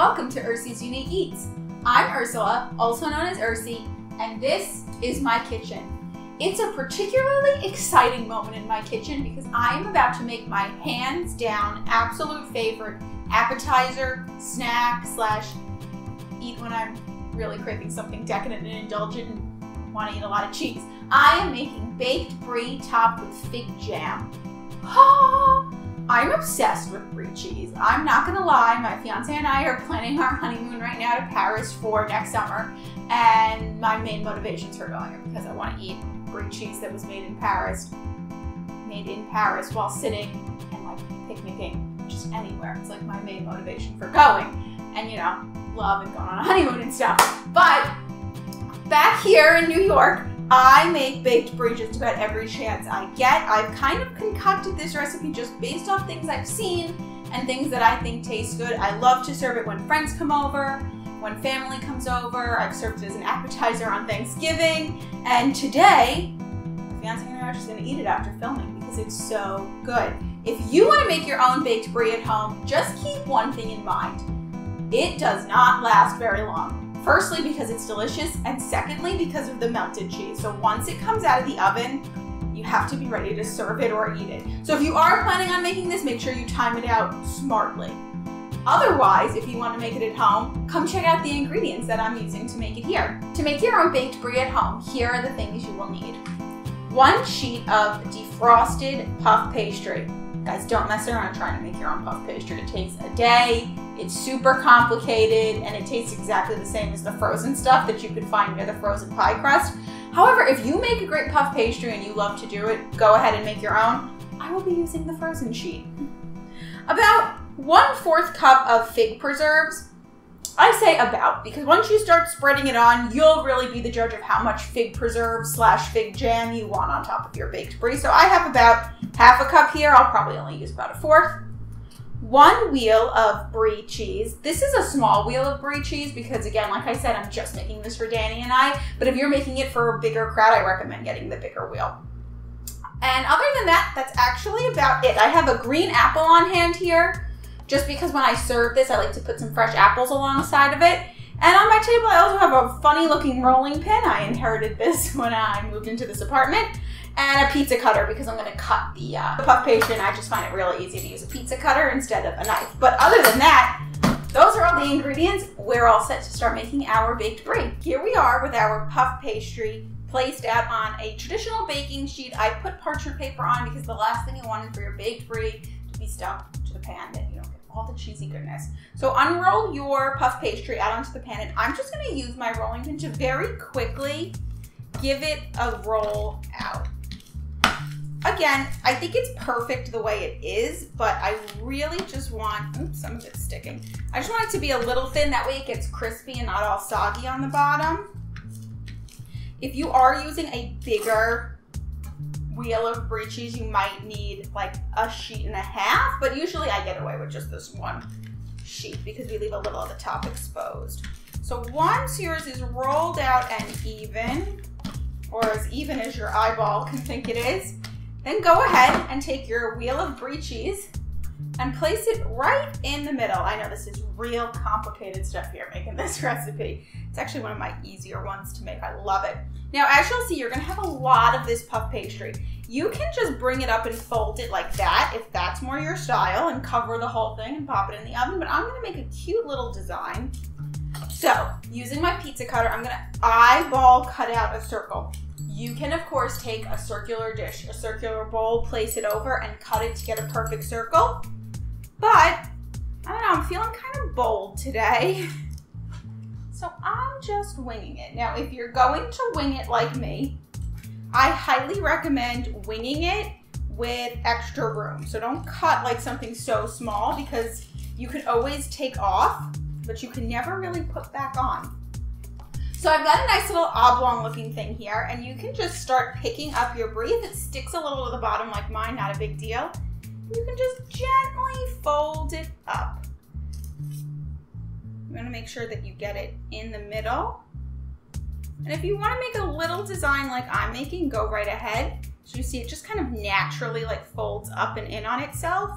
welcome to Ursi's Unique Eats. I'm Ursula, also known as Ursi, and this is my kitchen. It's a particularly exciting moment in my kitchen because I am about to make my hands down absolute favorite appetizer, snack, / eat when I'm really craving something decadent and indulgent and want to eat a lot of cheese. I am making baked brie topped with fig jam. I'm obsessed with brie cheese. I'm not gonna lie, my fiance and I are planning our honeymoon right now to Paris for next summer, and my main motivations for going are because I want to eat brie cheese that was made in Paris while sitting and like picnicking just anywhere. It's like my main motivation for going, and you know, love and going on a honeymoon and stuff. But back here in New York, I make baked brie just about every chance I get. I've kind of concocted this recipe just based off things I've seen and things that I think taste good. I love to serve it when friends come over, when family comes over. I've served it as an appetizer on Thanksgiving. And today, my fiance and I are just gonna eat it after filming because it's so good. If you wanna make your own baked brie at home, just keep one thing in mind. It does not last very long. Firstly, because it's delicious, and secondly, because of the melted cheese. So once it comes out of the oven, you have to be ready to serve it or eat it. So if you are planning on making this, make sure you time it out smartly. Otherwise, if you want to make it at home, come check out the ingredients that I'm using to make it here. To make your own baked brie at home, here are the things you will need. 1 sheet of defrosted puff pastry. Guys, don't mess around trying to make your own puff pastry. It takes a day, it's super complicated, and it tastes exactly the same as the frozen stuff that you could find near the frozen pie crust. However, if you make a great puff pastry and you love to do it, go ahead and make your own. I will be using the frozen sheet. About 1/4 cup of fig preserves. I say about, because once you start spreading it on, you'll really be the judge of how much fig preserve / fig jam you want on top of your baked brie. So I have about 1/2 cup here. I'll probably only use about 1/4. 1 wheel of brie cheese. This is a small wheel of brie cheese because, again, like I said, I'm just making this for Danny and I. But if you're making it for a bigger crowd, I recommend getting the bigger wheel. And other than that, that's actually about it. I have a green apple on hand here, just because when I serve this, I like to put some fresh apples alongside of it. And on my table, I also have a funny looking rolling pin. I inherited this when I moved into this apartment. And a pizza cutter because I'm gonna cut the puff pastry, and I just find it really easy to use a pizza cutter instead of a knife. But other than that, those are all the ingredients. We're all set to start making our baked brie. Here we are with our puff pastry placed out on a traditional baking sheet. I put parchment paper on because the last thing you want is for your baked brie to be stuck to the pan and you don't get all the cheesy goodness. So unroll your puff pastry out onto the pan, and I'm just gonna use my rolling pin to very quickly give it a roll out. Again, I think it's perfect the way it is, but I really just want, oops, some of it's sticking. I just want it to be a little thin, that way it gets crispy and not all soggy on the bottom. If you are using a bigger wheel of brie cheese, you might need like 1.5 sheets, but usually I get away with just this 1 sheet because we leave a little of the top exposed. So once yours is rolled out and even, or as even as your eyeball can think it is, then go ahead and take your wheel of brie cheese and place it right in the middle. I know this is real complicated stuff here, making this recipe. It's actually one of my easier ones to make. I love it. Now, as you'll see, you're gonna have a lot of this puff pastry. You can just bring it up and fold it like that if that's more your style, and cover the whole thing and pop it in the oven, but I'm gonna make a cute little design. So, using my pizza cutter, I'm gonna eyeball cut out a circle. You can, of course, take a circular dish, a circular bowl, place it over, and cut it to get a perfect circle. But, I don't know, I'm feeling kind of bold today. So I'm just winging it. Now, if you're going to wing it like me, I highly recommend winging it with extra room. So don't cut like something so small because you can always take off, but you can never really put back on. So I've got a nice little oblong looking thing here, and you can just start picking up your brie. If it sticks a little to the bottom like mine, not a big deal. You can just gently fold it up. You want to make sure that you get it in the middle. And if you want to make a little design like I'm making, go right ahead. So you see it just kind of naturally like folds up and in on itself.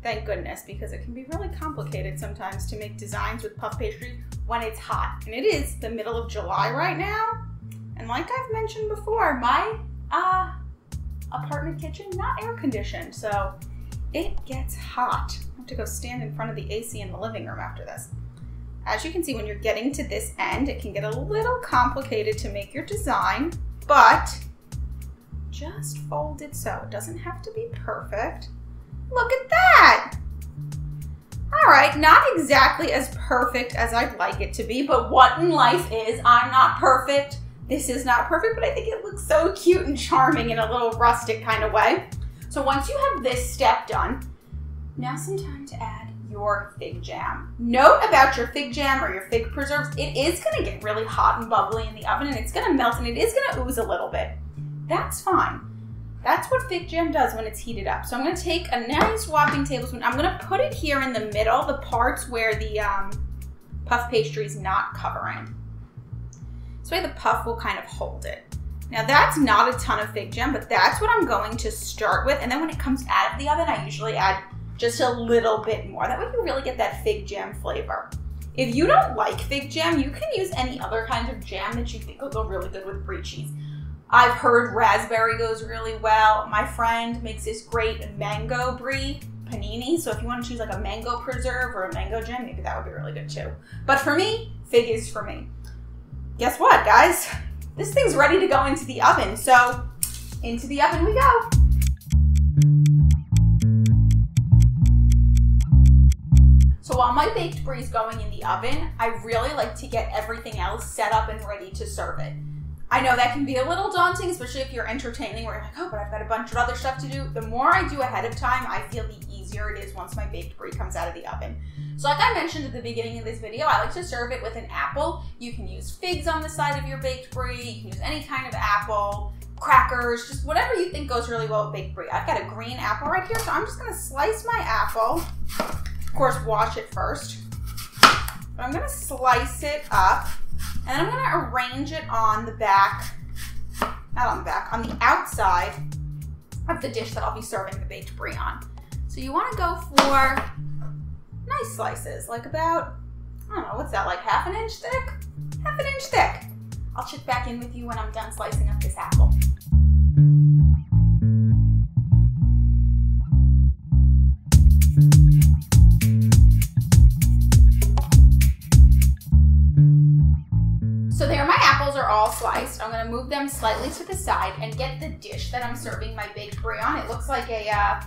Thank goodness, because it can be really complicated sometimes to make designs with puff pastry when it's hot. And it is the middle of July right now. And like I've mentioned before, my apartment kitchen, not air conditioned, so it gets hot. I have to go stand in front of the AC in the living room after this. As you can see, when you're getting to this end, it can get a little complicated to make your design, but just fold it so. It doesn't have to be perfect. Look at that! All right, not exactly as perfect as I'd like it to be, but what in life is? I'm not perfect. This is not perfect, but I think it looks so cute and charming in a little rustic kind of way. So once you have this step done, now's some time to add your fig jam. Note about your fig jam or your fig preserves, it is gonna get really hot and bubbly in the oven and it's gonna melt and it is gonna ooze a little bit. That's fine. That's what fig jam does when it's heated up. So I'm gonna take a nice whopping tablespoon. I'm gonna put it here in the middle, the parts where the puff pastry is not covering. This way the puff will kind of hold it. Now that's not a ton of fig jam, but that's what I'm going to start with. And then when it comes out of the oven, I usually add just a little bit more. That way you really get that fig jam flavor. If you don't like fig jam, you can use any other kind of jam that you think will go really good with Brie cheese. I've heard raspberry goes really well. My friend makes this great mango Brie panini. So if you want to choose like a mango preserve or a mango jam, maybe that would be really good too. But for me, fig is for me. Guess what, guys? This thing's ready to go into the oven. So into the oven we go. So while my baked Brie is going in the oven, I really like to get everything else set up and ready to serve it. I know that can be a little daunting, especially if you're entertaining where you're like, oh, but I've got a bunch of other stuff to do. The more I do ahead of time, I feel the easier it is once my baked Brie comes out of the oven. So like I mentioned at the beginning of this video, I like to serve it with an apple. You can use figs on the side of your baked Brie. You can use any kind of apple, crackers, just whatever you think goes really well with baked Brie. I've got a green apple right here, so I'm just gonna slice my apple. Of course, wash it first. But I'm gonna slice it up. And then I'm gonna arrange it on the back, not on the back, on the outside of the dish that I'll be serving the baked Brie on. So you wanna go for nice slices, like about, I don't know, what's that, like half an inch thick? Half an inch thick. I'll check back in with you when I'm done slicing up this apple. So there, my apples are all sliced. I'm gonna move them slightly to the side and get the dish that I'm serving my baked Brie on. It looks like a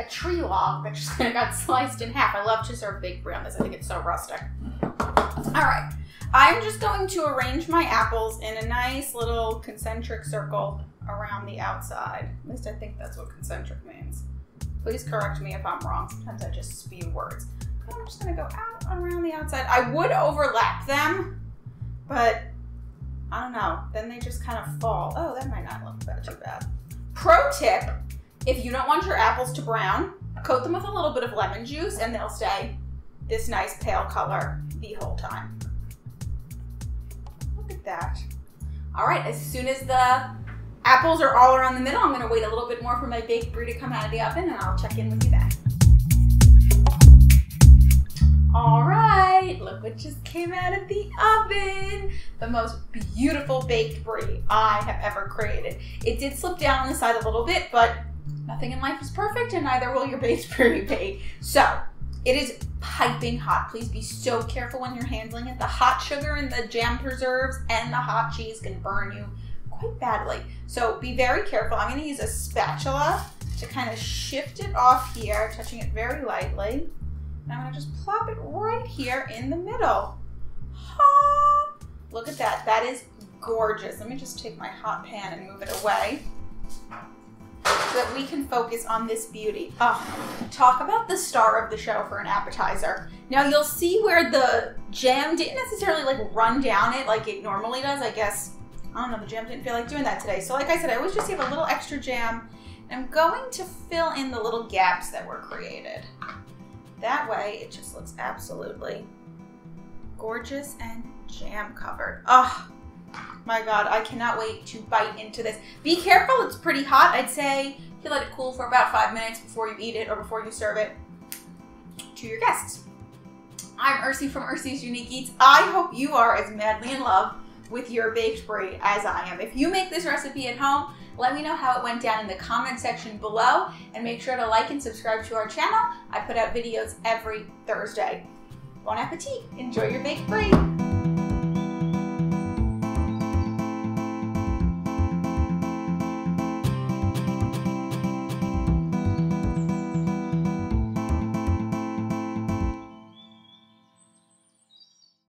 tree log that just kind of got sliced in half. I love to serve baked Brie on this. I think it's so rustic. All right, I'm just going to arrange my apples in a nice little concentric circle around the outside. At least I think that's what concentric means. Please correct me if I'm wrong. Sometimes I just spew words. I'm just gonna go out around the outside. I would overlap them, but I don't know, then they just kind of fall. Oh, that might not look too bad. Pro tip, if you don't want your apples to brown, coat them with a little bit of lemon juice and they'll stay this nice pale color the whole time. Look at that. All right, as soon as the apples are all around the middle, I'm gonna wait a little bit more for my baked Brie to come out of the oven and I'll check in with you then. All right, look what just came out of the oven. The most beautiful baked Brie I have ever created. It did slip down on the side a little bit, but nothing in life is perfect and neither will your baked Brie be. So it is piping hot. Please be so careful when you're handling it. The hot sugar and the jam preserves and the hot cheese can burn you quite badly. So be very careful. I'm gonna use a spatula to kind of shift it off here, touching it very lightly. And I'm gonna just plop it right here in the middle. Ha! Look at that, that is gorgeous. Let me just take my hot pan and move it away so that we can focus on this beauty. Oh, talk about the star of the show for an appetizer. Now you'll see where the jam didn't necessarily like run down it like it normally does. I guess, I don't know, the jam didn't feel like doing that today. So like I said, I always just have a little extra jam. And I'm going to fill in the little gaps that were created. That way, it just looks absolutely gorgeous and jam covered. Oh my God, I cannot wait to bite into this. Be careful, it's pretty hot. I'd say you let it cool for about 5 minutes before you eat it or before you serve it. to your guests. I'm Ursi from Ursi's Unique Eats. I hope you are as madly in love with your baked brie as I am. If you make this recipe at home, let me know how it went down in the comment section below, and make sure to like and subscribe to our channel. I put out videos every Thursday. Bon appetit! Enjoy your baked brie!